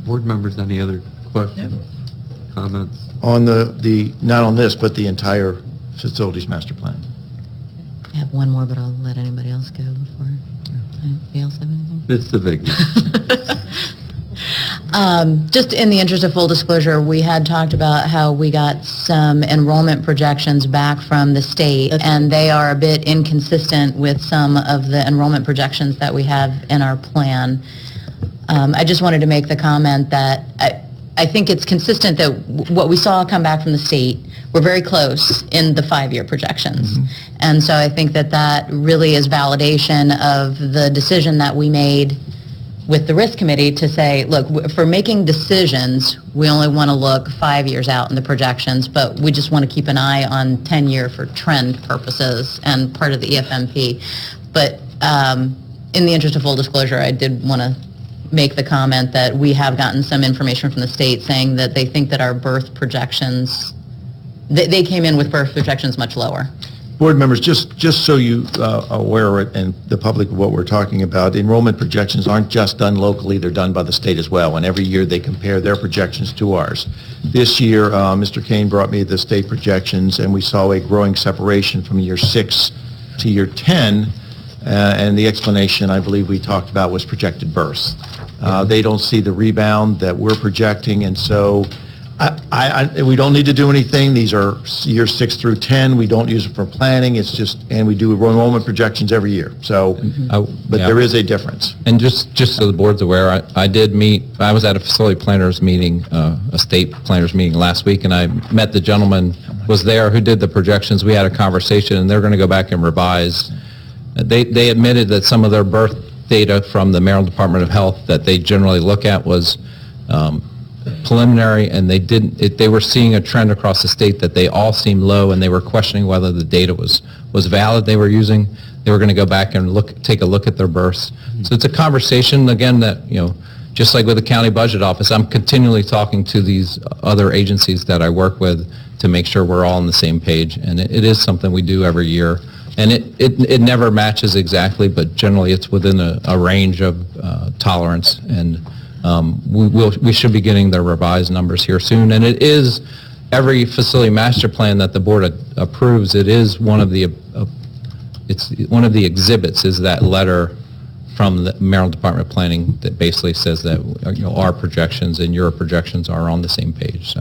Board members, any other questions, comments? On the not on this, but the entire facilities master plan. I have one more, but I'll let anybody else go before. Anybody else have anything? It's the big Just in the interest of full disclosure, we had talked about how we got some enrollment projections back from the state, and they are a bit inconsistent with some of the enrollment projections that we have in our plan. I just wanted to make the comment that I think it's consistent that what we saw come back from the state, we're very close in the 5-year projections. Mm-hmm. And so I think that that really is validation of the decision that we made with the risk committee to say, look, for making decisions, we only want to look 5 years out in the projections, but we just want to keep an eye on 10-year for trend purposes and part of the EFMP. But in the interest of full disclosure, I did want to make the comment that we have gotten some information from the state saying that they think that our birth projections, they came in with birth projections much lower. Board members, just so you are aware and the public of what we're talking about, enrollment projections aren't just done locally, they're done by the state as well, and every year they compare their projections to ours. This year, Mr. Caine brought me the state projections, and we saw a growing separation from year 6 to year 10, and the explanation I believe we talked about was projected births. They don't see the rebound that we're projecting, and so we don't need to do anything. These are years 6 through 10. We don't use it for planning. It's just, and we do enrollment projections every year. So, but there is a difference. And just so the board's aware, I was at a facility planners meeting, a state planners meeting last week, and I met the gentleman was there who did the projections. We had a conversation, and they're going to go back and revise. They admitted that some of their birth data from the Maryland Department of Health that they generally look at was preliminary, and they were seeing a trend across the state that they all seemed low, and they were questioning whether the data was valid they were using. They were going to go back and take a look at their births. Mm-hmm. So it's a conversation, again, that, just like with the county budget office, I'm continually talking to these other agencies that I work with to make sure we're all on the same page, and it is something we do every year. And it never matches exactly, but generally it's within a range of tolerance, and we should be getting the revised numbers here soon. And it is every facility master plan that the board approves. It is one of the the exhibits is that letter from the Maryland Department of Planning that basically says that our projections and your projections are on the same page. So.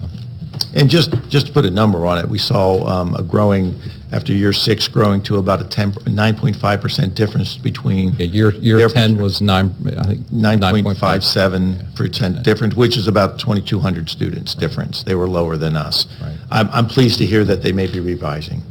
And just to put a number on it, we saw a growing, after year 6, growing to about a 9.5% difference between year 10 was 9.57% difference, which is about 2,200 students difference. They were lower than us. Right. I'm pleased to hear that they may be revising.